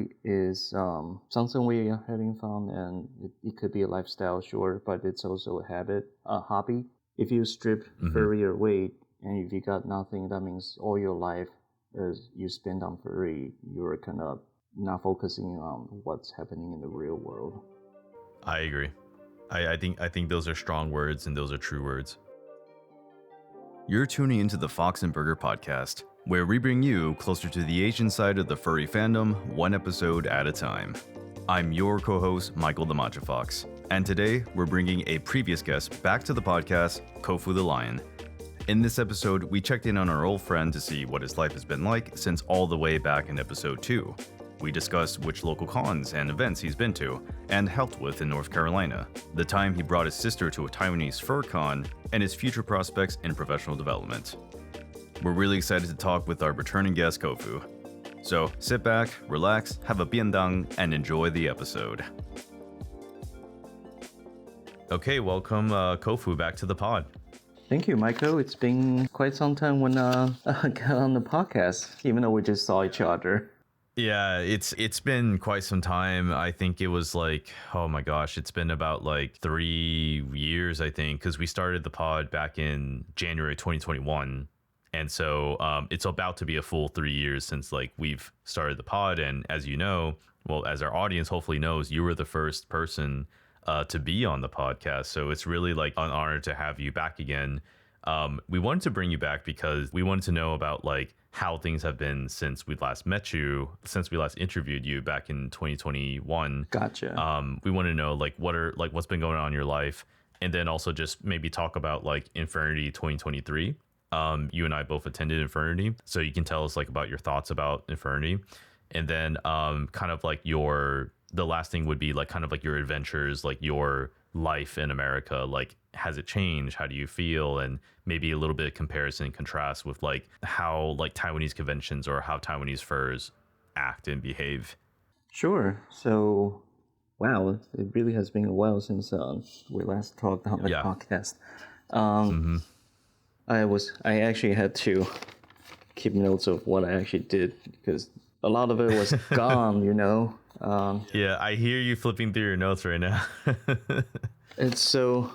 furry is something we are having fun, and it could be a lifestyle, sure, but it's also a habit, a hobby. If you strip furry away, and if you got nothing, that means all your life as you spend on furry, you're kind of not focusing on what's happening in the real world. I agree. I think those are strong words, and those are true words. You're tuning into the Fox and Burger podcast, where we bring you closer to the Asian side of the furry fandom, one episode at a time. I'm your co-host, Michael the Matcha Fox, and today we're bringing a previous guest back to the podcast, Kofu the Lion. In this episode, we checked in on our old friend to see what his life has been like since all the way back in episode 2. We discussed which local cons and events he's been to and helped with in North Carolina, the time he brought his sister to a Taiwanese fur con, and his future prospects in professional development. We're really excited to talk with our returning guest, Kofu. So sit back, relax, have a biendang, and enjoy the episode. Okay, welcome Kofu back to the pod. Thank you, Michael. It's been quite some time when I got on the podcast, even though we just saw each other. Yeah, it's been quite some time. I think it was like, oh my gosh, it's been about like 3 years, I think, because we started the pod back in January 2021. And so it's about to be a full 3 years since like we've started the pod. And as you know, well, as our audience hopefully knows, you were the first person to be on the podcast. So it's really like an honor to have you back again. We wanted to bring you back because we wanted to know about like how things have been since we last met you, since we last interviewed you back in 2021. Gotcha. We want to know like what's been going on in your life, and then also just maybe talk about like Infurnity 2023. You and I both attended Infurnity, so you can tell us like about your thoughts about Infurnity, and then kind of like the last thing would be like kind of like your adventures, like your life in America, like has it changed, how do you feel, and maybe a little bit of comparison and contrast with like how like Taiwanese conventions or how Taiwanese furs act and behave. Sure. So, wow, it really has been a while since we last talked on the podcast. I actually had to keep notes of what I actually did because a lot of it was gone, you know. Yeah, I hear you flipping through your notes right now. It's so,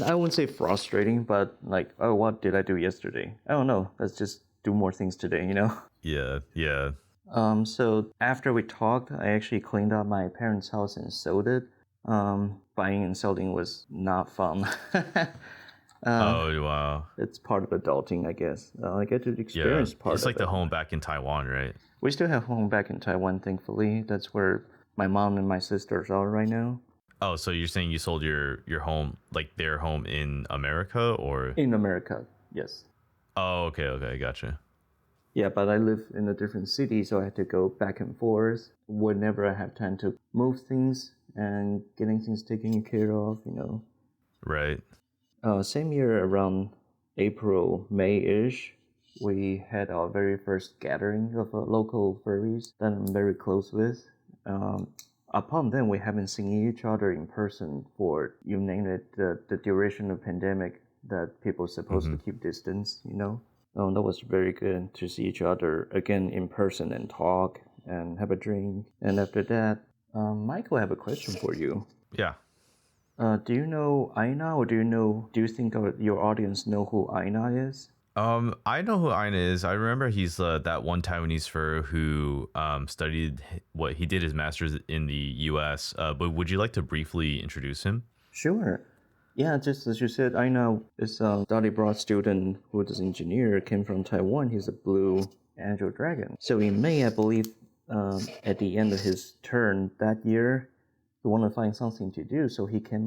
I wouldn't say frustrating, but like, oh, what did I do yesterday? I don't know. Let's just do more things today, you know? Yeah. So after we talked, I actually cleaned up my parents' house and sold it. Buying and selling was not fun. Oh, wow. It's part of adulting, I guess. I get to experience part of it. It's like the home back in Taiwan, right? We still have home back in Taiwan, thankfully. That's where my mom and my sisters are right now. Oh, so you're saying you sold your home, like their home in America, or? In America, yes. Oh, okay, gotcha. Yeah, but I live in a different city, so I had to go back and forth whenever I have time to move things and getting things taken care of, you know. Right. Same year, around April, May-ish, we had our very first gathering of local furries that I'm very close with. Upon then, we haven't seen each other in person for, you name it, the duration of pandemic that people are supposed to keep distance, you know? That was very good to see each other again in person and talk and have a drink. And after that, Michael, I have a question for you. Yeah. Do you know Aina, or do you think your audience know who Aina is? I know who Aina is. I remember he's that one Taiwanese fur who studied he did his master's in the U.S. But would you like to briefly introduce him? Sure. Yeah, just as you said, Aina is a study abroad student who is an engineer, came from Taiwan. He's a blue angel dragon. So in May, I believe, at the end of his turn that year, he wanted to find something to do. So he came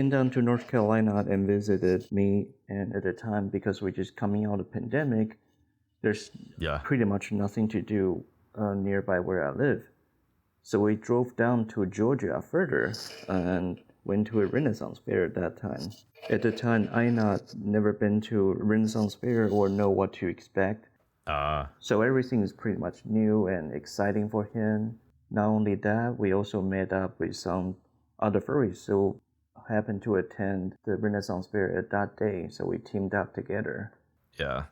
down to North Carolina and visited me. And at the time, because we're just coming out of pandemic, there's pretty much nothing to do nearby where I live. So we drove down to Georgia further and went to a Renaissance fair at that time. At the time, Aina never been to a Renaissance fair or know what to expect. So everything is pretty much new and exciting for him. Not only that, we also met up with some other furries who happened to attend the Renaissance fair at that day. So we teamed up together. Yeah.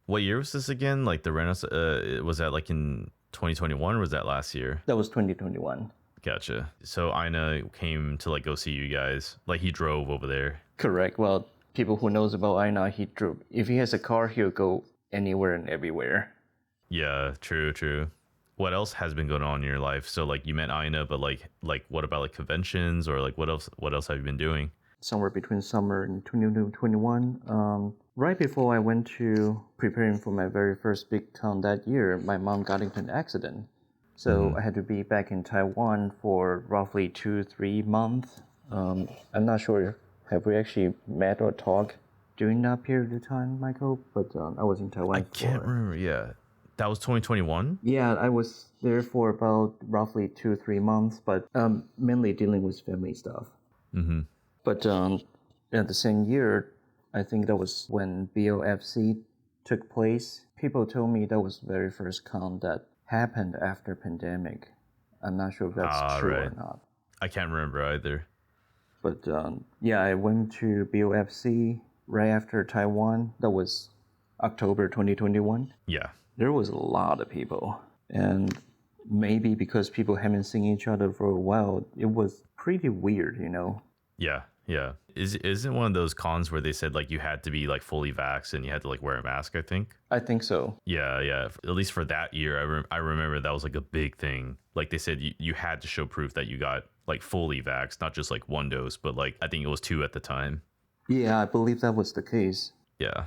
What year was this again? Like the Renaissance, was that like in 2021 or was that last year? That was 2021. Gotcha. So Aina came to like go see you guys. Like he drove over there. Correct. Well, people who knows about Aina, he drove. If he has a car, he'll go anywhere and everywhere. Yeah, true. What else has been going on in your life? So like you met Aina, but like what about like conventions or like what else have you been doing? Somewhere between summer and 2021. Right before I went to preparing for my very first big con that year, my mom got into an accident. So I had to be back in Taiwan for roughly 2-3 months. I'm not sure, have we actually met or talked during that period of time, Michael? But I was in Taiwan. I can't remember. Yeah, that was 2021. Yeah, I was there for about roughly 2-3 months, but mainly dealing with family stuff. Mm-hmm. But at the same year, I think that was when BOFC took place. People told me that was the very first con that happened after pandemic. I'm not sure if that's true or not. I can't remember either. But yeah, I went to BOFC right after Taiwan. That was October 2021. Yeah. There was a lot of people. And maybe because people haven't seen each other for a while, it was pretty weird, you know? Yeah. Isn't one of those cons where they said like you had to be like fully vaxxed and you had to like wear a mask, I think? I think so. Yeah. At least for that year, I remember that was like a big thing. Like they said you had to show proof that you got like fully vaxxed, not just like one dose, but like I think it was 2 at the time. Yeah, I believe that was the case. Yeah.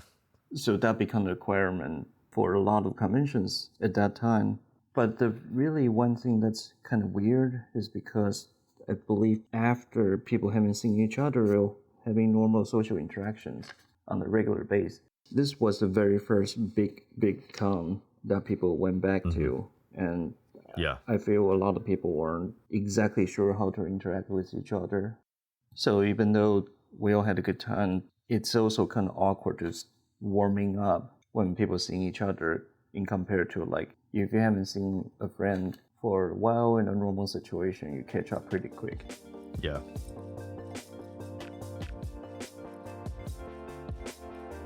So that became a requirement for a lot of conventions at that time. But the really one thing that's kind of weird is because I believe after people haven't seen each other or having normal social interactions on a regular basis, this was the very first big con that people went back to. And yeah, I feel a lot of people weren't exactly sure how to interact with each other. So even though we all had a good time, it's also kind of awkward just warming up when people seeing each other in compared to like if you haven't seen a friend for a while in a normal situation, you catch up pretty quick. Yeah.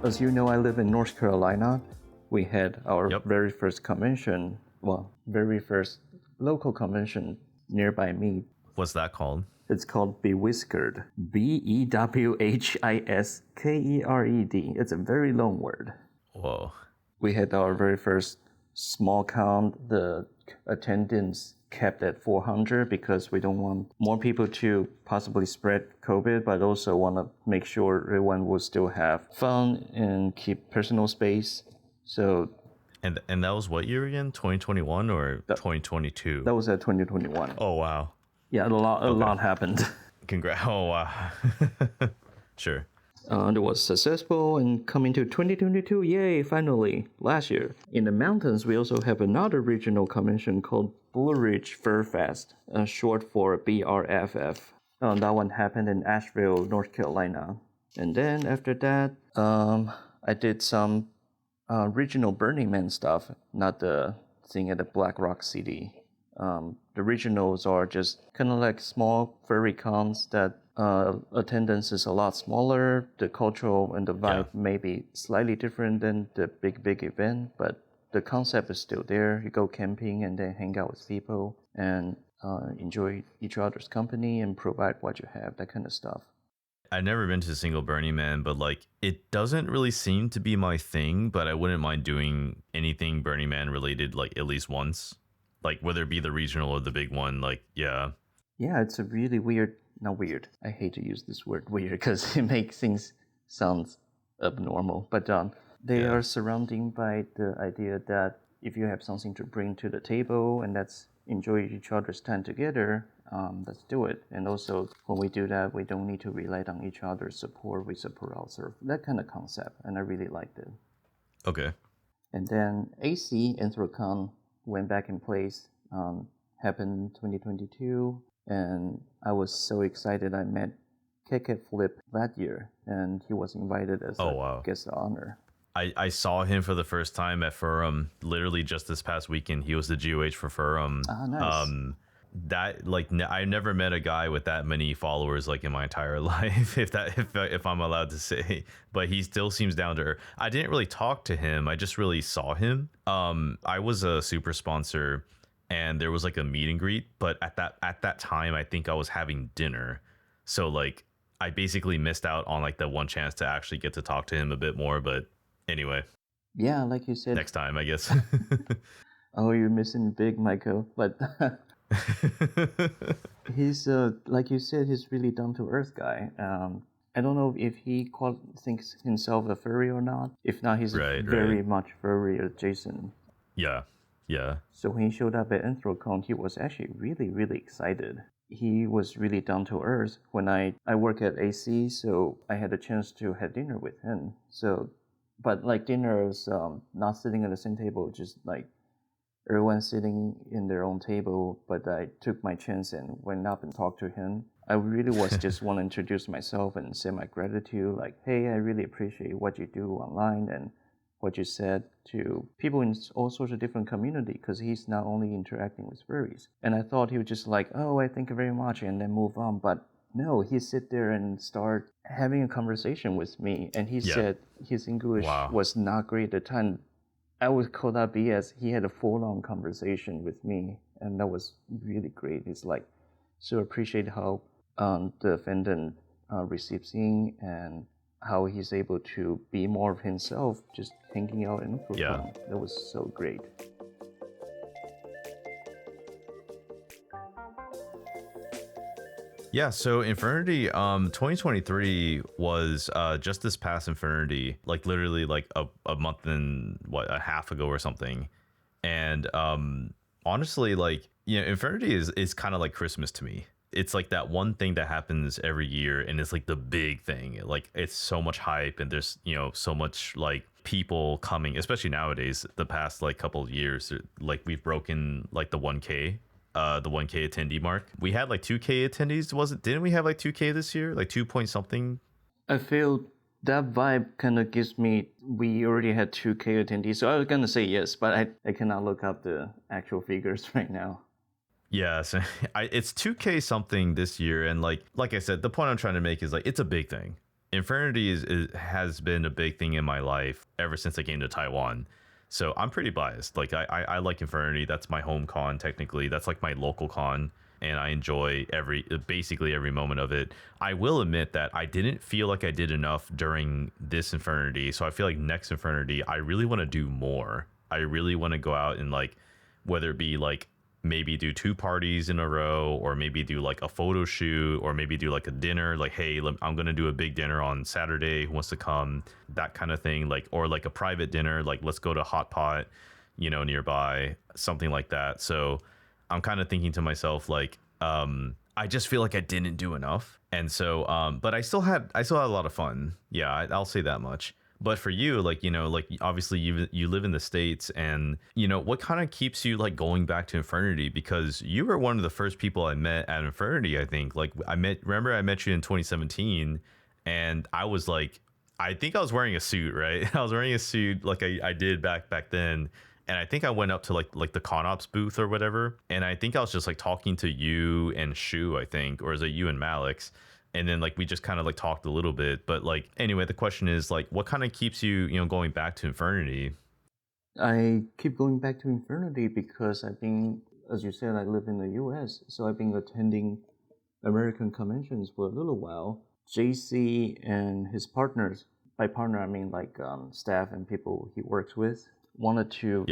As you know, I live in North Carolina. We had our very first convention, very first local convention nearby me. What's that called? It's called Bewhiskered. BEWHISKERED. It's a very long word. Whoa. We had our very first small count. The attendance kept at 400 because we don't want more people to possibly spread COVID, but also want to make sure everyone will still have fun and keep personal space. So, and that was what year again? 2021 or 2022? That was at 2021. Oh wow. Yeah, a lot happened. Congrats. Oh wow. Sure. It was successful, and coming to 2022, yay, finally, last year. In the mountains, we also have another regional convention called Blue Ridge Fur Fest, short for BRFF. That one happened in Asheville, North Carolina. And then after that, I did some regional Burning Man stuff, not the thing at the Black Rock City. The regionals are just kind of like small furry cons that attendance is a lot smaller. The cultural and the vibe may be slightly different than the big event, but the concept is still there. You go camping and then hang out with people and enjoy each other's company and provide what you have, that kind of stuff. I've never been to a single Burning Man, but like it doesn't really seem to be my thing, but I wouldn't mind doing anything Burning Man related like at least once. Like whether it be the regional or the big one, like yeah. Yeah, it's a really weird, not weird. I hate to use this word weird because it makes things sound abnormal. But they are surrounding by the idea that if you have something to bring to the table and let's enjoy each other's time together, let's do it. And also when we do that, we don't need to rely on each other's support. We support ourselves. That kind of concept. And I really liked it. Okay. And then AC, Anthrocon, went back in place, happened 2022. And I was so excited. I met KK Flip that year, and he was invited as a guest of honor. I saw him for the first time at Furry literally just this past weekend. He was the GOH for Furry. Nice. that like I never met a guy with that many followers like in my entire life, if I'm allowed to say. But he still seems down to earth. I didn't really talk to him, I just really saw him. I was a super sponsor and there was like a meet and greet, but at that time I think I was having dinner, so like I basically missed out on like the one chance to actually get to talk to him a bit more. But anyway, Yeah, like you said. next time, I guess. Oh, you're missing big, Michael. But he's like you said, he's really down to earth guy. I don't know if he thinks himself a furry or not. If not, he's very much furry adjacent. Yeah. So when he showed up at Anthrocon, he was actually really, really excited. He was really down to earth. When I work at AC, so I had a chance to have dinner with him. So, but like dinner is not sitting at the same table, just like everyone sitting in their own table. But I took my chance and went up and talked to him. I really was just want to introduce myself and say my gratitude. Like, hey, I really appreciate what you do online and what you said to people in all sorts of different community, because he's not only interacting with furries. And I thought he would just like, oh, I thank you very much, and then move on. But no, he sit there and start having a conversation with me. And he said his English was not great at the time. I would call that BS. He had a full-on conversation with me, and that was really great. It's like, so appreciate how the fandom receives him and how he's able to be more of himself, just hanging out in Kofu. Yeah. That was so great. Yeah, so Infurnity 2023 was just this past Infurnity, like literally like a month and a half ago or something. And honestly, like, you know, Infurnity is kind of like Christmas to me. It's like that one thing that happens every year, and it's like the big thing. Like, it's so much hype, and there's, you know, so much like people coming, especially nowadays. The past like couple of years, like we've broken like the 1K attendee mark. We had like 2K attendees, didn't we have like 2K this year, like 2 point something? I feel that vibe kind of gives me, we already had 2K attendees, so I was gonna say yes, but I cannot look up the actual figures right now. Yeah, so it's 2K something this year, and like I said, the point I'm trying to make is like it's a big thing. Infurnity has been a big thing in my life ever since I came to Taiwan. So I'm pretty biased. Like I like Infurnity. That's my home con technically. That's like my local con, and I enjoy basically every moment of it. I will admit that I didn't feel like I did enough during this Infurnity. So I feel like next Infurnity, I really want to do more. I really want to go out and like, whether it be like maybe do 2 parties in a row, or maybe do like a photo shoot, or maybe do like a dinner, like, hey, I'm gonna do a big dinner on Saturday, who wants to come, that kind of thing, like, or like a private dinner, like let's go to Hot Pot, you know, nearby, something like that. So I'm kind of thinking to myself like, I just feel like I didn't do enough. And so but I still had a lot of fun. Yeah, I'll say that much. But for you, like, you know, like obviously you live in the States, and, you know, what kind of keeps you like going back to Infurnity? Because you were one of the first people I met at Infurnity, I think. Like I met you in 2017, and I was like, I think I was wearing a suit, right? I was wearing a suit like I did back then. And I think I went up to like the ConOps booth or whatever, and I think I was just like talking to you and Shu, I think, or is it you and Malix? And then like we just kind of like talked a little bit. But like, anyway, the question is like, what kind of keeps you, you know, going back to Infurnity? I keep going back to Infurnity because I've been, as you said, I live in the US, so I've been attending American conventions for a little while. JC and his partners, by partner I mean like staff and people he works with, wanted to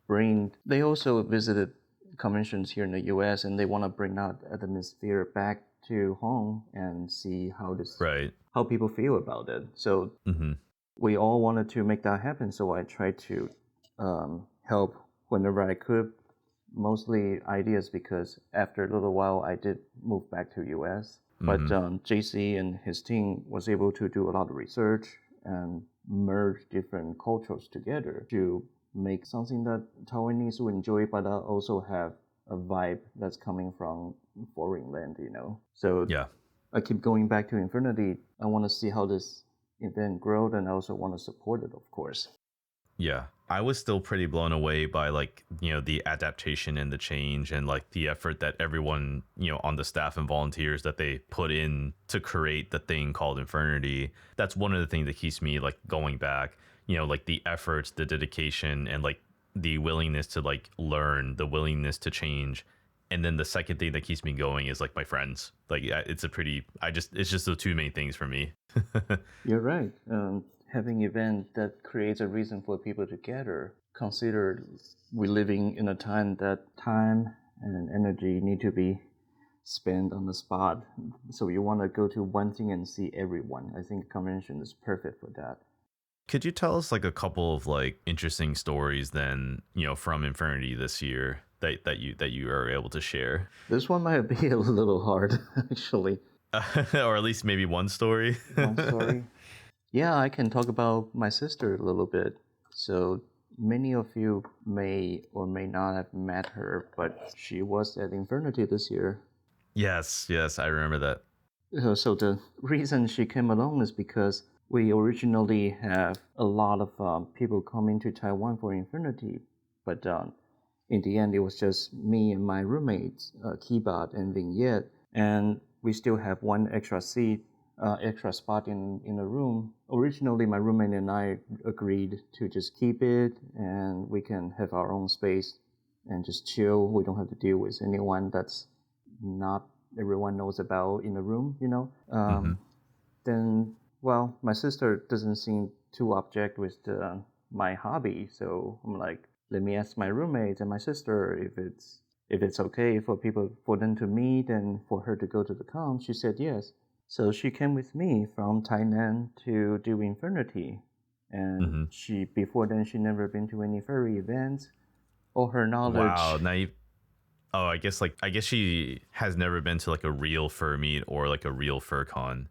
bring, they also visited conventions here in the US, and they want to bring that atmosphere back to home and see how how people feel about it. So we all wanted to make that happen, so I tried to help whenever I could, mostly ideas, because after a little while I did move back to US. But JC and his team was able to do a lot of research and merge different cultures together to make something that Taiwanese will enjoy, but also have a vibe that's coming from foreign land, you know. So I keep going back to Infurnity. I want to see how this event grows, and I also want to support it, of course. Yeah. I was still pretty blown away by like, the adaptation and the change and like the effort that everyone, on the staff and volunteers that they put in to create the thing called Infurnity. That's one of the things that keeps me like going back, like the efforts, the dedication, and like the willingness to like learn, the willingness to change. And then the second thing that keeps me going is like my friends. Like it's just the two main things for me. You're right. Having event that creates a reason for people to gather. Consider we're living in a time that time and energy need to be spent on the spot. So you want to go to one thing and see everyone. I think convention is perfect for that. Could you tell us like a couple of like interesting stories then, from Infernity this year that you are able to share? This one might be a little hard, actually. Or at least maybe one story. One story. Yeah, I can talk about my sister a little bit. So many of you may or may not have met her, but she was at Infurnity this year. Yes, I remember that. So the reason she came along is because we originally have a lot of people coming to Taiwan for Infurnity, but in the end it was just me and my roommates, Kibat and Vignette, and we still have one extra spot in the room. Originally, my roommate and I agreed to just keep it, and we can have our own space and just chill. We don't have to deal with anyone that's not everyone knows about in the room, Then, well, my sister doesn't seem too object with my hobby, so I'm like, let me ask my roommates and my sister if it's okay for them to meet and for her to go to the con. She said yes. So she came with me from Thailand to do Infurnity, and before then she never been to any furry events. All her knowledge. Wow, I guess she has never been to like a real fur meet or like a real fur con.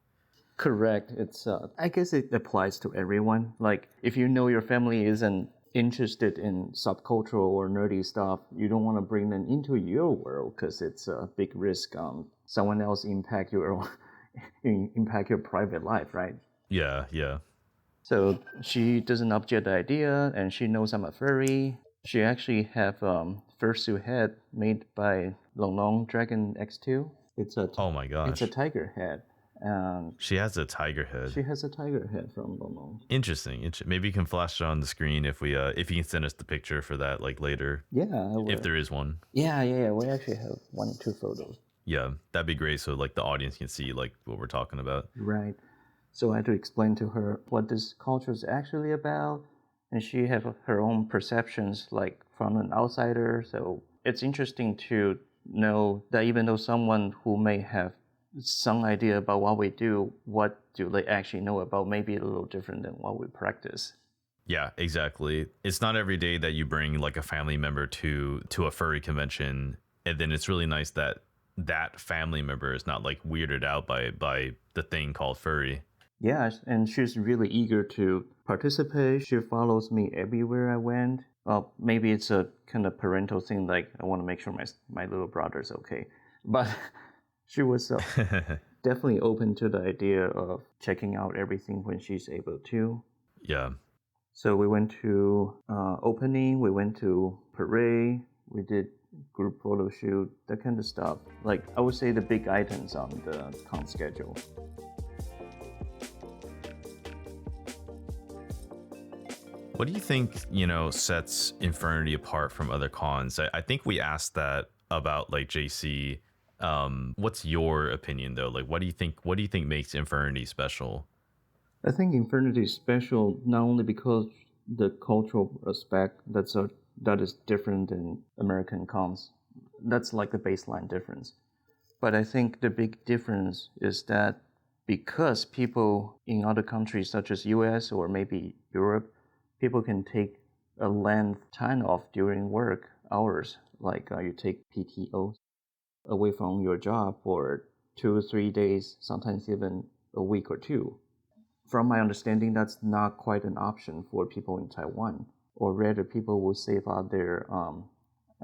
Correct. It's I guess it applies to everyone. Like if you know your family isn't interested in subcultural or nerdy stuff, you don't want to bring them into your world because it's a big risk. Someone else impact your private life, right? Yeah. So she doesn't object the idea, and she knows I'm a furry. She actually have fursuit head made by Long Long Dragon X2. Oh my gosh. It's a tiger head. She has a tiger head. She has a tiger head from Long Long. Interesting. Maybe you can flash it on the screen if you can send us the picture for that like later. Yeah, if there is one. Yeah. We actually have 1 or 2 photos. Yeah, that'd be great. So like the audience can see like what we're talking about. Right. So I had to explain to her what this culture is actually about, and she have her own perceptions like from an outsider. So it's interesting to know that even though someone who may have some idea about what we do, what do they actually know about, maybe a little different than what we practice. Yeah, exactly. It's not every day that you bring like a family member to a furry convention, and then it's really nice that family member is not like weirded out by the thing called furry. Yeah, and she's really eager to participate. She follows me everywhere I went. Maybe it's a kind of parental thing, like I want to make sure my little brother's okay. But she was definitely open to the idea of checking out everything when she's able to. Yeah. So we went to opening, we went to parade, we did group photo shoot, that kind of stuff. Like I would say the big items on the con schedule. What do you think, sets Infurnity apart from other cons? I think we asked that about like JC. What's your opinion though? Like, what do you think makes Infurnity special? I think Infurnity is special not only because the cultural aspect that is different than American cons. That's like the baseline difference. But I think the big difference is that because people in other countries such as US or maybe Europe, people can take a length time off during work hours, like you take PTO away from your job for 2 or 3 days, sometimes even a week or 2. From my understanding, that's not quite an option for people in Taiwan. Or rather, people will save out their,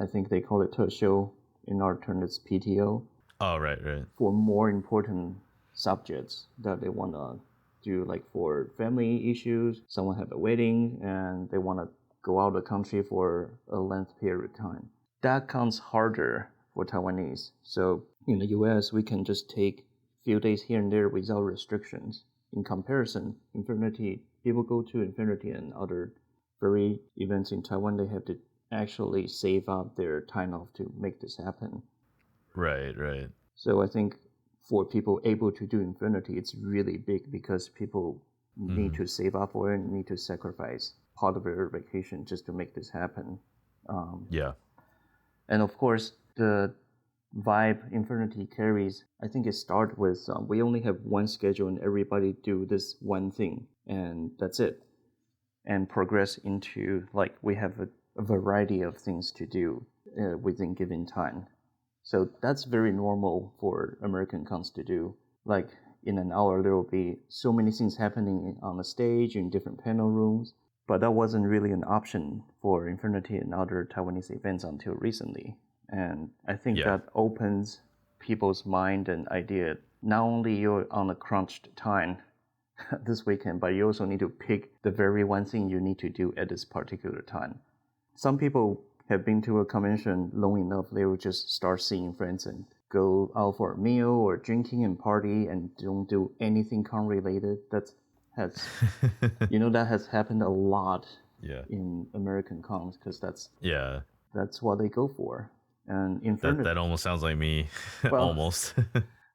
I think they call it 特休, in our term it's PTO. Oh, right. For more important subjects that they want to do like for family issues, someone have a wedding and they want to go out of the country for a length period of time. That counts harder for Taiwanese. So in the US, we can just take few days here and there without restrictions. In comparison, Infurnity, people go to Infurnity and other furry events in Taiwan, they have to actually save up their time off to make this happen. Right. So I think for people able to do Infurnity, it's really big because people need to save up for it and need to sacrifice part of their vacation just to make this happen. Yeah. And of course, the vibe Infurnity carries, I think it starts with we only have one schedule and everybody do this one thing and that's it. And progress into like we have a variety of things to do within given time. So that's very normal for American cons to do. Like in an hour, there will be so many things happening on the stage in different panel rooms. But that wasn't really an option for Infurnity and other Taiwanese events until recently. And I think that opens people's mind and idea. Not only you're on a crunched time this weekend, but you also need to pick the very one thing you need to do at this particular time. Some people have been to a convention long enough, they will just start seeing friends and go out for a meal or drinking and party and don't do anything con related. That has that has happened a lot in American cons because that's what they go for. And Infurnity, that almost sounds like me. Well, almost.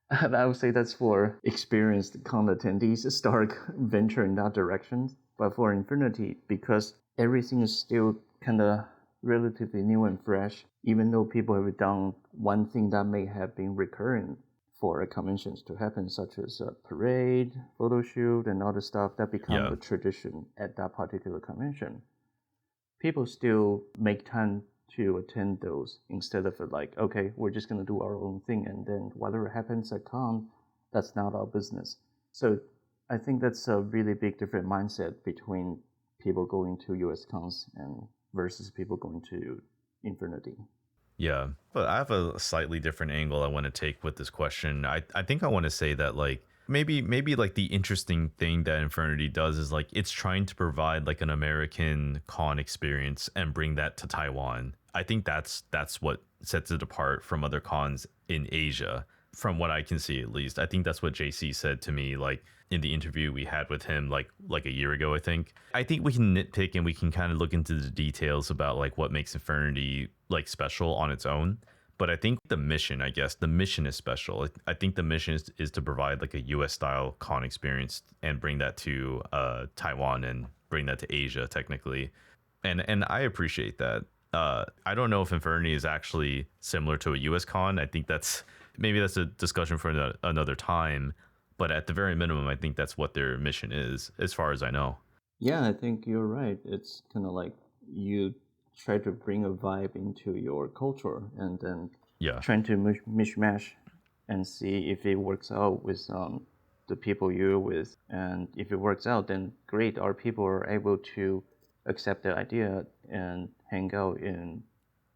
I would say that's for experienced con attendees start venture in that direction. But for Infurnity, because everything is still kind of relatively new and fresh, even though people have done one thing that may have been recurrent for conventions to happen, such as a parade, photo shoot, and other stuff that become a tradition at that particular convention. People still make time to attend those instead of like, okay, we're just going to do our own thing, and then whatever happens at con, that's not our business. So I think that's a really big different mindset between people going to US cons and versus people going to Infurnity. Yeah, but I have a slightly different angle I want to take with this question. I think I want to say that like maybe like the interesting thing that Infurnity does is like it's trying to provide like an American con experience and bring that to Taiwan. I think that's what sets it apart from other cons in Asia, from what I can see at least. I think that's what JC said to me like in the interview we had with him like a year ago, I think. I think we can nitpick and we can kind of look into the details about like what makes Infurnity like special on its own. But I think the mission is special. I think the mission is to provide like a US style con experience and bring that to Taiwan and bring that to Asia technically. And I appreciate that. I don't know if Infurnity is actually similar to a US con. I think that's a discussion for another time. But at the very minimum, I think that's what their mission is, as far as I know. Yeah, I think you're right. It's kind of like you try to bring a vibe into your culture and then trying to mishmash and see if it works out with the people you're with. And if it works out, then great. Our people are able to accept the idea and hang out in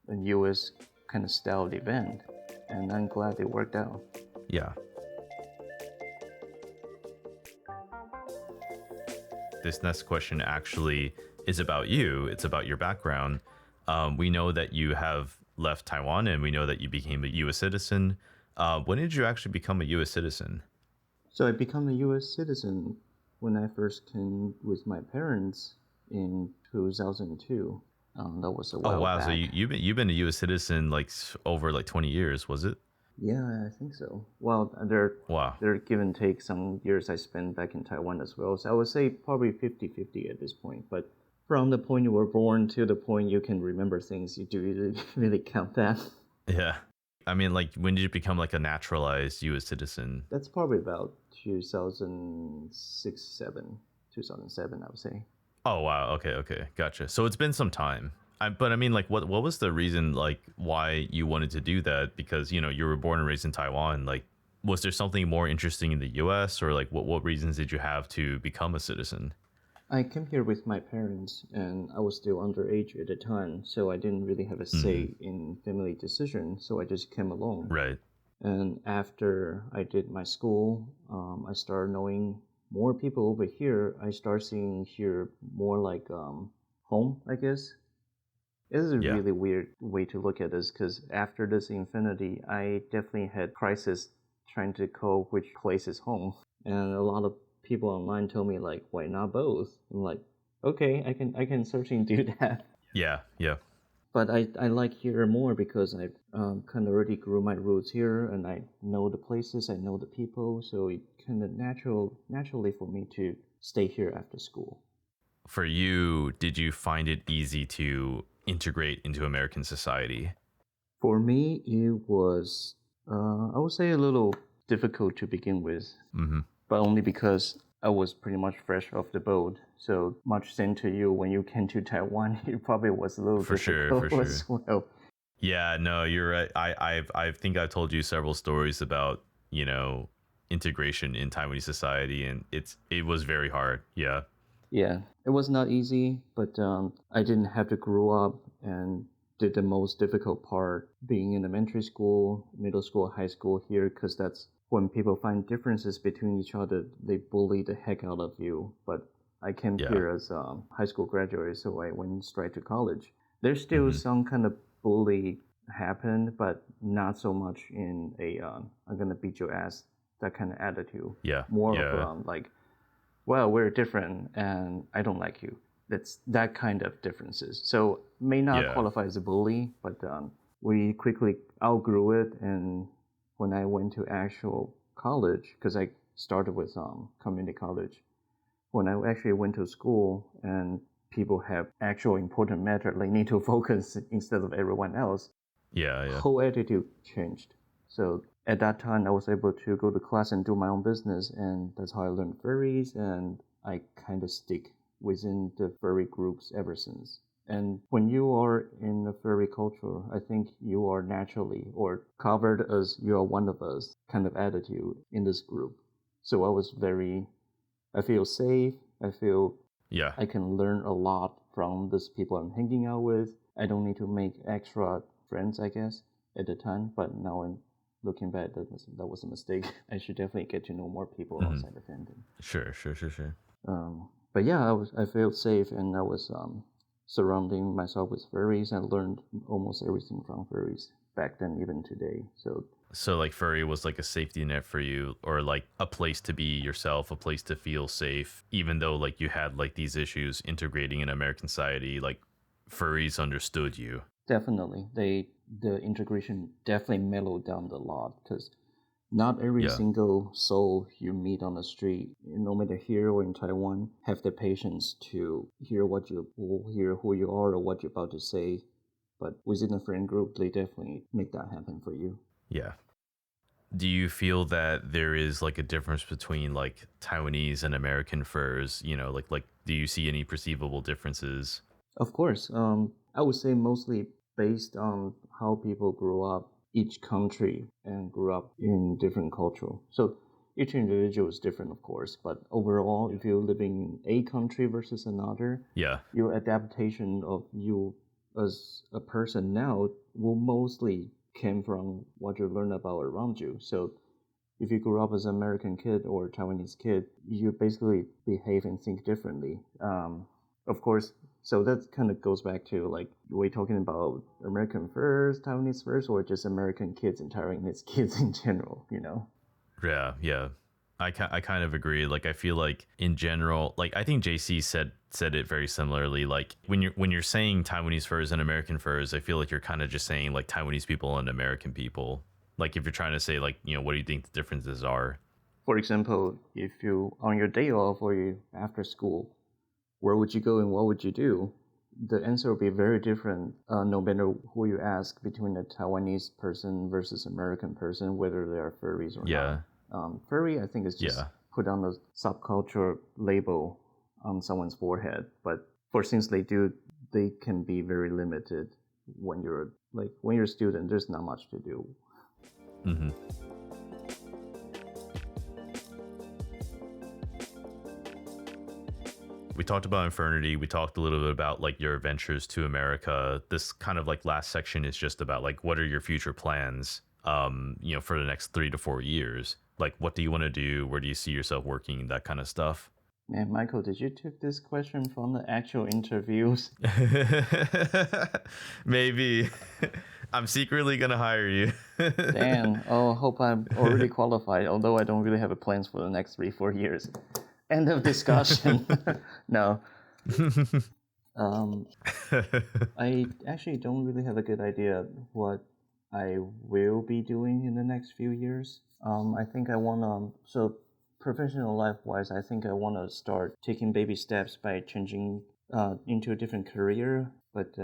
a US kind of styled event. And I'm glad it worked out. Yeah. This next question actually is about you. It's about your background. We know that you have left Taiwan and we know that you became a U.S. citizen. When did you actually become a U.S. citizen? So I became a U.S. citizen when I first came with my parents in 2002. That was a while back. So you've been a U.S. citizen like over like 20 years, was it? Yeah, I think so. Well, there give and take some years I spent back in Taiwan as well. So I would say probably 50-50 at this point. But from the point you were born to the point you can remember things, you do really count that. Yeah. I mean, like, when did you become like a naturalized U.S. citizen? That's probably about 2007, I would say. Oh, wow. Okay. Gotcha. So it's been some time. But I mean, like, what was the reason, like, why you wanted to do that? Because, you know, you were born and raised in Taiwan. Like, was there something more interesting in the U.S. or like what reasons did you have to become a citizen? I came here with my parents and I was still underage at the time. So I didn't really have a say in family decisions. So I just came along. Right. And after I did my school, I started knowing more people over here, I start seeing here more like home, I guess. This is a Yeah. really weird way to look at this because after this Infinity, I definitely had crisis trying to call which place is home. And a lot of people online told me like, why not both? I'm like, okay, I can certainly do that. Yeah. Yeah. But I like here more because I kind of already grew my roots here and I know the places, I know the people, so it kind of naturally for me to stay here after school. For you, did you find it easy to integrate into American society? For me, it was I would say a little difficult to begin with, but only because I was pretty much fresh off the boat. So much same to you when you came to Taiwan, it probably was a little For sure, difficult for as well. Yeah, no, you're right. I think I've told you several stories about, integration in Taiwanese society, and it was very hard. Yeah. Yeah, it was not easy, but I didn't have to grow up and did the most difficult part being in elementary school, middle school, high school here, because that's when people find differences between each other, they bully the heck out of you. But I came Yeah. here as a high school graduate, so I went straight to college. There's still some kind of bully happened, but not so much in a I'm gonna beat your ass, that kind of attitude. Yeah. More Yeah. of like, well, we're different and I don't like you. That's that kind of differences. So may not Yeah. qualify as a bully, but we quickly outgrew it. And when I went to actual college, because I started with community college, when I actually went to school and people have actual important matter they need to focus instead of everyone else, Yeah. Yeah. whole attitude changed. So at that time, I was able to go to class and do my own business, and that's how I learned furries, and I kind of stick within the furry groups ever since. And when you are in the furry culture, I think you are naturally or covered as you are one of us kind of attitude in this group. So I feel safe. I feel Yeah. I can learn a lot from these people I'm hanging out with. I don't need to make extra friends, I guess, at the time. But now I'm looking back, that was a mistake. I should definitely get to know more people outside the fandom. Sure. But yeah, I felt safe, and I was surrounding myself with furries and learned almost everything from furries back then, even today. So like furry was like a safety net for you, or like a place to be yourself, a place to feel safe, even though like you had like these issues integrating in American society, like furries understood you. Definitely, the integration definitely mellowed down a lot because not every Yeah. single soul you meet on the street, no matter here or in Taiwan, have the patience to hear who you are or what you're about to say. But within a friend group, they definitely make that happen for you. Yeah. Do you feel that there is like a difference between like Taiwanese and American furs? Like do you see any perceivable differences? Of course, I would say mostly based on how people grew up, each country and grew up in different culture. So each individual is different, of course, but overall, if you're living in a country versus another, Yeah. your adaptation of you as a person now will mostly came from what you learn about around you. So if you grew up as an American kid or Taiwanese kid, you basically behave and think differently. Of course, so that kind of goes back to like, we're talking about American first, Taiwanese first, or just American kids and Taiwanese kids in general, you know? Yeah. I kind of agree. Like I feel like in general, like I think JC said it very similarly. Like when you're saying Taiwanese furs and American furs, I feel like you're kind of just saying like Taiwanese people and American people. Like if you're trying to say like, what do you think the differences are? For example, if you on your day off or you after school, where would you go and what would you do? The answer will be very different no matter who you ask between a Taiwanese person versus American person, whether they are furries or Yeah. not. Furry, I think, is just put on a subculture label on someone's forehead. But for things they do, they can be very limited. When you're a student, there's not much to do. Mm-hmm. We talked about Infurnity. We talked a little bit about like your adventures to America. This kind of like last section is just about like what are your future plans, for the next 3 to 4 years. Like, what do you want to do? Where do you see yourself working? That kind of stuff. Man, Michael, did you take this question from the actual interviews? Maybe. I'm secretly gonna hire you. Damn. Oh, hope I'm already qualified, although I don't really have a plans for the next 3-4 years. End of discussion. No. I actually don't really have a good idea what I will be doing in the next few years. I think I want to, so professional life-wise, I think I want to start taking baby steps by changing into a different career. But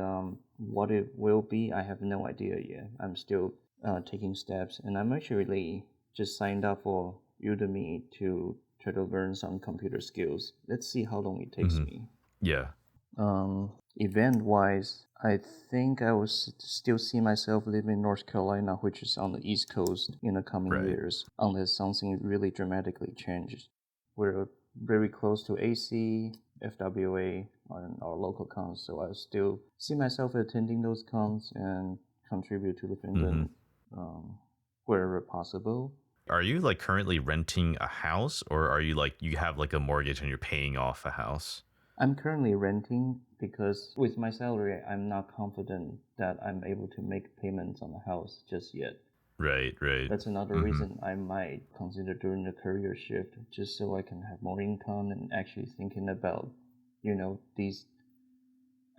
what it will be, I have no idea yet. I'm still taking steps, and I'm actually just signed up for Udemy to try to learn some computer skills. Let's see how long it takes me. Yeah. Event-wise, I think I will still see myself living in North Carolina, which is on the East Coast, in the coming years, unless something really dramatically changes. We're very close to AC, FWA, and our local cons, so I still see myself attending those cons and contribute to the fandom wherever possible. Are you like currently renting a house, or are you like you have like a mortgage and you're paying off a house? I'm currently renting because with my salary, I'm not confident that I'm able to make payments on the house just yet. Right. That's another reason I might consider doing a career shift, just so I can have more income and actually thinking about, these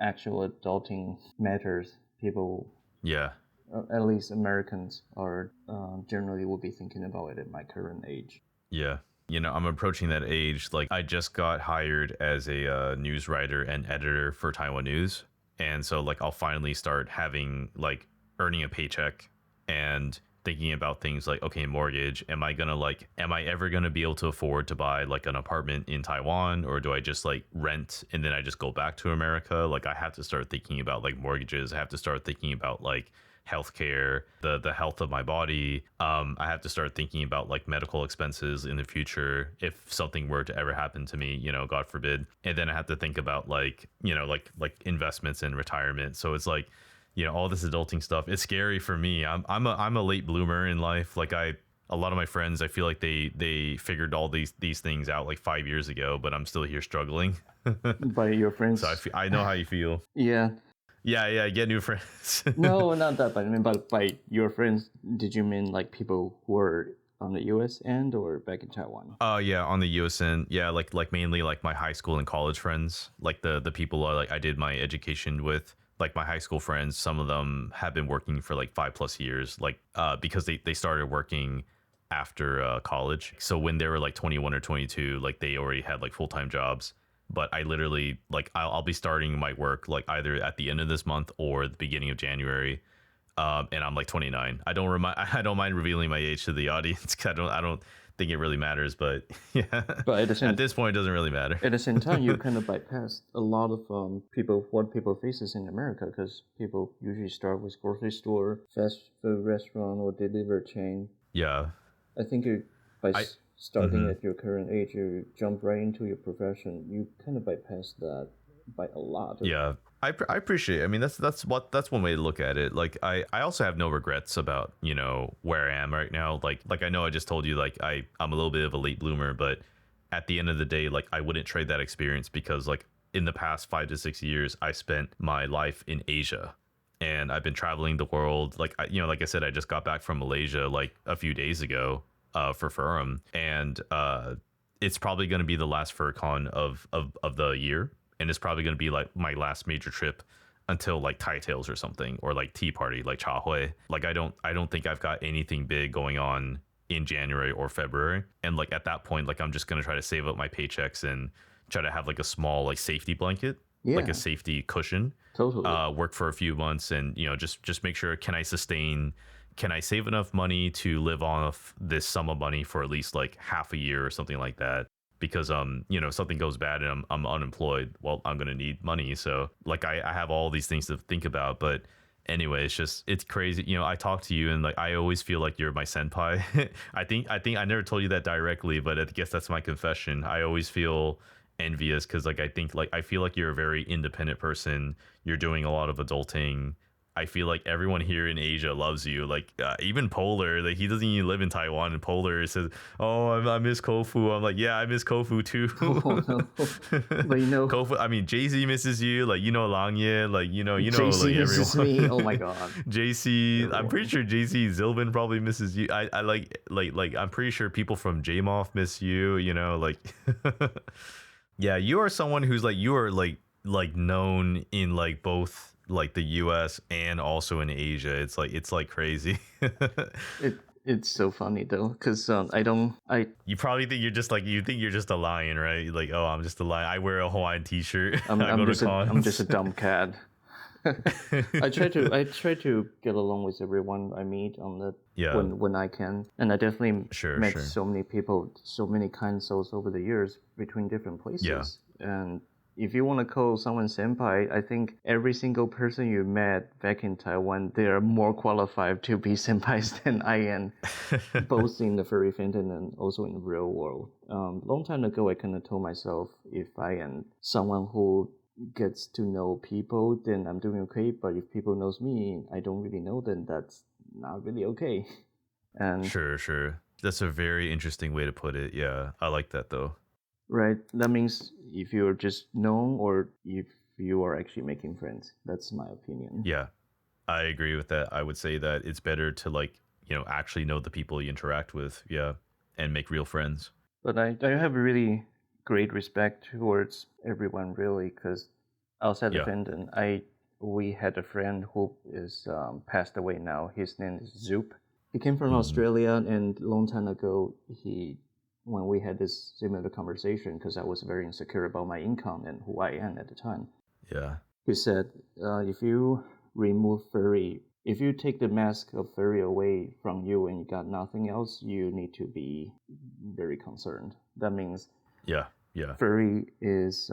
actual adulting matters. People, at least Americans, are generally will be thinking about it at my current age. Yeah. I'm approaching that age. Like, I just got hired as a news writer and editor for Taiwan News. And so, like, I'll finally start earning a paycheck and thinking about things like, okay, mortgage. Am I ever going to be able to afford to buy, like, an apartment in Taiwan? Or do I just, like, rent and then I just go back to America? Like, I have to start thinking about, like, mortgages. I have to start thinking about, like, healthcare, the health of my body. I have to start thinking about like medical expenses in the future if something were to ever happen to me, God forbid. And then I have to think about like investments and retirement. So it's like, all this adulting stuff. It's scary for me. I'm a late bloomer in life. Like a lot of my friends, I feel like they figured all these things out like 5 years ago, but I'm still here struggling. By your friends. So I know how you feel. Yeah. Yeah, get new friends. No, not that, but I mean, by your friends, did you mean like people who are on the U.S. end or back in Taiwan? Yeah, on the U.S. end. Yeah, like mainly like my high school and college friends, like the people I did my education with. Like my high school friends, some of them have been working for like 5+ years, like because they started working after college. So when they were like 21 or 22, like they already had like full-time jobs. But I literally like I'll be starting my work like either at the end of this month or the beginning of January, and I'm like 29. I don't mind revealing my age to the audience because I don't think it really matters. But yeah, but at this point, it doesn't really matter. At the same time, you kind of bypassed a lot of what people faces in America, because people usually start with grocery store, fast food restaurant, or delivery chain. Yeah, I think starting at your current age, you jump right into your profession. You kind of bypass that by a lot. Yeah, I appreciate it. I mean, that's one way to look at it. Like I also have no regrets about where I am right now. Like I know I just told you like I'm a little bit of a late bloomer, but at the end of the day, like I wouldn't trade that experience, because like in the past 5 to 6 years, I spent my life in Asia. And I've been traveling the world. Like like I said, I just got back from Malaysia like a few days ago. For Furry, and it's probably going to be the last FurCon of the year, and it's probably going to be like my last major trip until like Thai Tales or something, or like Tea Party, like Cha Hui. Like I don't think I've got anything big going on in January or February, and like at that point, like I'm just going to try to save up my paychecks and try to have like a small like safety blanket, like a safety cushion. Totally. Work for a few months and just make sure, can I save enough money to live off this sum of money for at least like half a year or something like that? Because if something goes bad and I'm unemployed, well, I'm gonna need money. So like I have all these things to think about. But anyway, it's crazy. I talk to you and like I always feel like you're my senpai. I think I never told you that directly, but I guess that's my confession. I always feel envious because like I feel like you're a very independent person. You're doing a lot of adulting. I feel like everyone here in Asia loves you. Like even Polar, like he doesn't even live in Taiwan, and Polar says, "Oh, I miss Kofu." I'm like, "Yeah, I miss Kofu too." Oh no, but Kofu. I mean, JC misses you. Like Langye. Like JC like misses everyone. me. Oh my god, JC. I'm pretty everyone. sure JC Zilvin probably misses you. I like. I'm pretty sure people from JMOF miss you. Like. Yeah, you are someone who's like you are like known in like both like the US and also in Asia. It's like crazy. It's so funny though, because I You probably think you're just a lion, right? Like, oh, I'm just a lion. I wear a Hawaiian t-shirt. I go to I'm just cons. a dumb cat. I try to get along with everyone I meet on the Yeah, when I can, and I definitely met sure. so many people, so many kind souls over the years between different Yeah. places. And if you want to call someone senpai, I think every single person you met back in Taiwan, they are more qualified to be senpais than I am, both in the furry fandom and also in the real world. Long time ago, I kind of told myself if I am someone who gets to know people, then I'm doing okay. But if people knows me, I don't really know, then that's not really okay. And Sure. That's a very interesting way to put it. Yeah, I like that though. right, that means if you're just known or if you are actually making friends. That's my opinion. Yeah, I agree with that. I would say that it's better to like, actually know the people you interact with. Yeah, and make real friends. But I have a really great respect towards everyone, really, because outside the Yeah. fandom, we had a friend who is passed away now. His name is Zoop. He came from Hmm. Australia, and a long time ago, when we had this similar conversation, because I was very insecure about my income and who I am at the time, Yeah. he said, if you remove furry, if you take the mask of furry away from you and you got nothing else, you need to be very concerned. That means Yeah. Yeah. furry is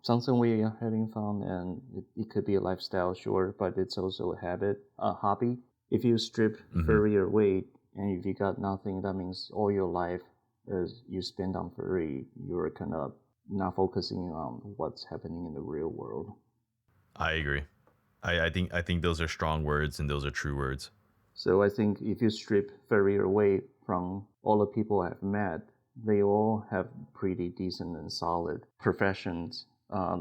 something we are having fun, and it could be a lifestyle, sure, but it's also a habit, a hobby. If you strip Hmm. furry away and if you got nothing, that means all your life as you spend on furry, you're kind of not focusing on what's happening in the real world. I agree. I think those are strong words and those are true words. So I think if you strip furry away from all the people I've met, they all have pretty decent and solid professions.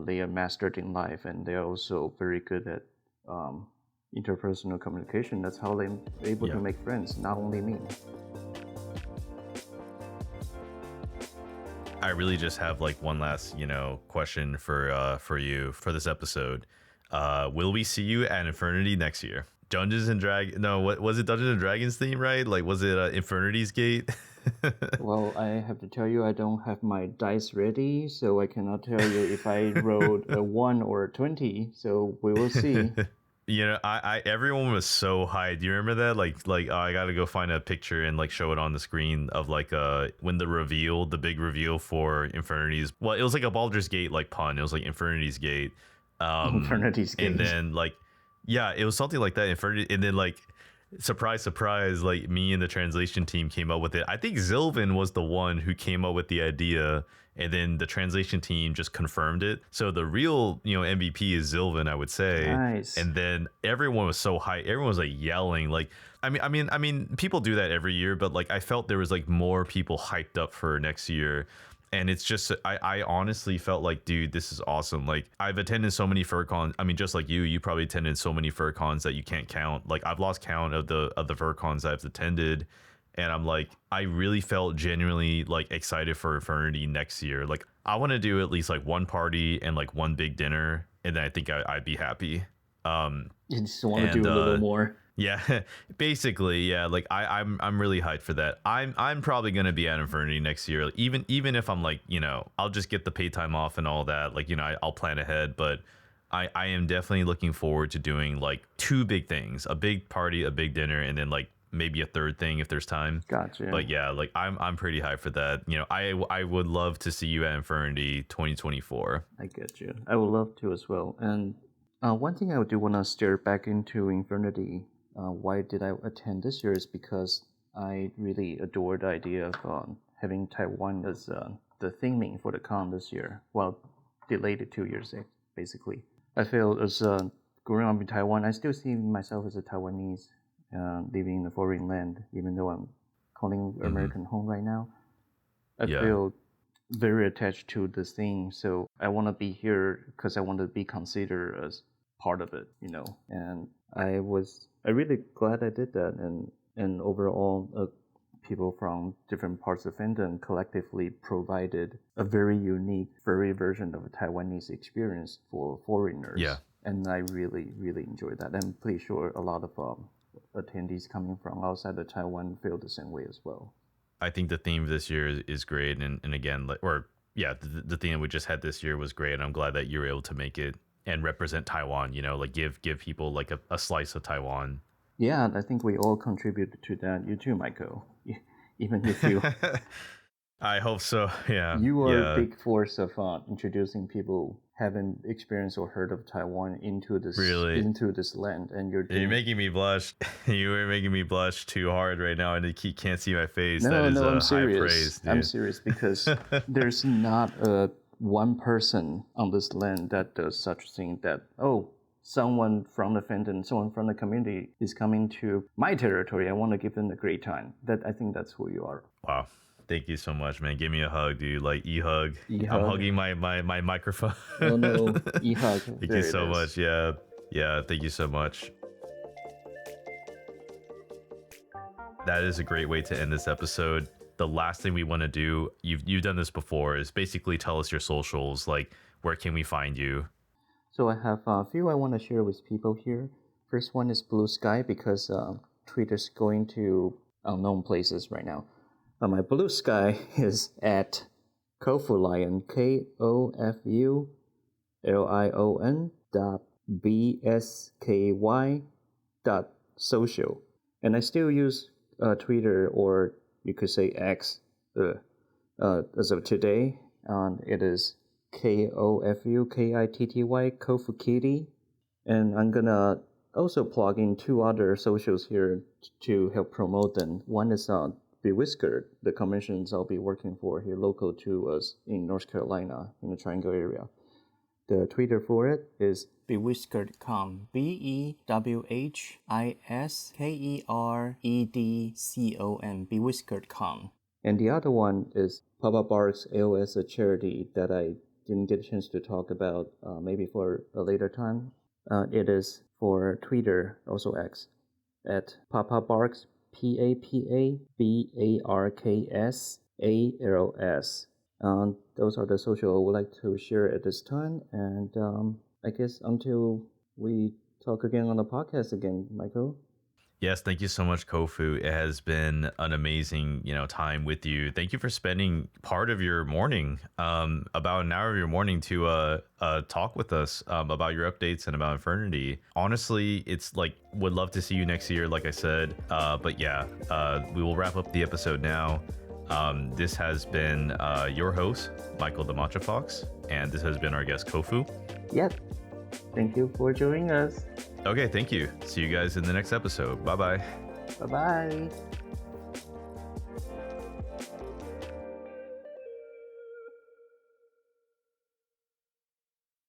They are mastered in life, and they're also very good at interpersonal communication. That's how they're able Yeah. to make friends, not only me. I really just have like one last, question for you for this episode. Will we see you at Infurnity next year? Dungeons and Dragons. No, what was it? Dungeons and Dragons theme, right? Like, was it Infernity's Gate? Well, I have to tell you, I don't have my dice ready, so I cannot tell you if I rolled a 1 or a 20, so we will see. I everyone was so hyped. Do you remember that? Like oh, I gotta go find a picture and like show it on the screen of like when the big reveal for Infernity's. Well, it was like a Baldur's Gate like pun. It was like Infernity's Gate. Infernity's And Gate. then like, yeah, it was something like that. Infernity, and then like, surprise, like me and the translation team came up with it. I think Zilvin was the one who came up with the idea, and then the translation team just confirmed it. So the real, MVP is Zilvin, I would say. Nice. And then everyone was so hyped. Everyone was like yelling. Like, I mean, people do that every year, but like I felt there was like more people hyped up for next year. And it's just, I honestly felt like, dude, this is awesome. Like, I've attended so many FurCons. I mean, just like you probably attended so many FurCons that you can't count. Like, I've lost count of the FurCons I've attended, and I'm like, I really felt genuinely like excited for Infernity next year. Like, I want to do at least like one party and like one big dinner, and then I think I'd be happy. You just want to And do a little more. yeah, basically, yeah. Like I'm really hyped for that. I'm probably gonna be at Infernity next year. Like, even if I'm like, I'll just get the pay time off and all that. Like, I'll plan ahead. But I am definitely looking forward to doing like two big things: a big party, a big dinner, and then like maybe a third thing if there's time. Gotcha. But yeah, like I'm pretty hyped for that. I would love to see you at Infernity 2024. I get you. I would love to as well. And one thing I do want to steer back into Infernity, why did I attend this year, is because I really adore the idea of having Taiwan as the theming for the con this year. Well, delayed it 2 years, basically. I feel as growing up in Taiwan, I still see myself as a Taiwanese living in a foreign land, even though I'm calling American home right now. I feel very attached to this thing, so I want to be here because I want to be considered as part of it, you know. And I really glad I did that, and overall, people from different parts of fandom collectively provided a very unique furry version of a Taiwanese experience for foreigners. Yeah. And I really, really enjoyed that. I'm pretty sure a lot of attendees coming from outside of Taiwan feel the same way as well. I think the theme this year is great, and again, the theme we just had this year was great, and I'm glad that you were able to make it and represent Taiwan. You know, like give people like a slice of Taiwan. Yeah, I think we all contributed to that. You too, Michael. Even if you, I hope so. Yeah, you are a big force of introducing people haven't experienced or heard of Taiwan into this land, and you're making me blush. You are making me blush too hard right now, and you can't see my face. No, that is I'm serious. High praise. Dude. I'm serious because there's not one person on this land that does such thing. That someone from the fandom, someone from the community is coming to my territory. I want to give them a great time. I think that's who you are. Wow. Thank you so much, man. Give me a hug, dude. Like e-hug. I'm hugging my microphone. Oh no, e-hug. Thank you so much. Yeah. Thank you so much. That is a great way to end this episode. The last thing we want to do, you've done this before, is basically tell us your socials. Like, where can we find you? So I have a few I want to share with people here. First one is Blue Sky, because Twitter's going to unknown places right now. My Blue Sky is at Kofu Lion, KOFULION.BSKY.social. And I still use Twitter, or you could say X, as of today. It is KOFUKITTY, Kofu Kitty. And I'm gonna also plug in two other socials here to help promote them. One is Bewhiskered, the conventions I'll be working for here local to us in North Carolina, in the Triangle area. The Twitter for it is BewhiskeredCon, BEWHISKEREDCON, BewhiskeredCon. And the other one is Papa Bark's AOS, a charity that I didn't get a chance to talk about, maybe for a later time. It is for Twitter, also X, at Papa Barks, PAPABARKSALS. Those are the social I would like to share at this time. And I guess until we talk again on the podcast again, Michael. Yes, thank you so much, Kofu. It has been an amazing, time with you. Thank you for spending part of your morning, about an hour of your morning, to talk with us about your updates and about Infurnity. Honestly, it's like, would love to see you next year, like I said. But yeah, we will wrap up the episode now. This has been your host, Michael the Matcha Fox, and this has been our guest, Kofu. Yep. Thank you for joining us. Okay, thank you. See you guys in the next episode. Bye-bye. Bye-bye.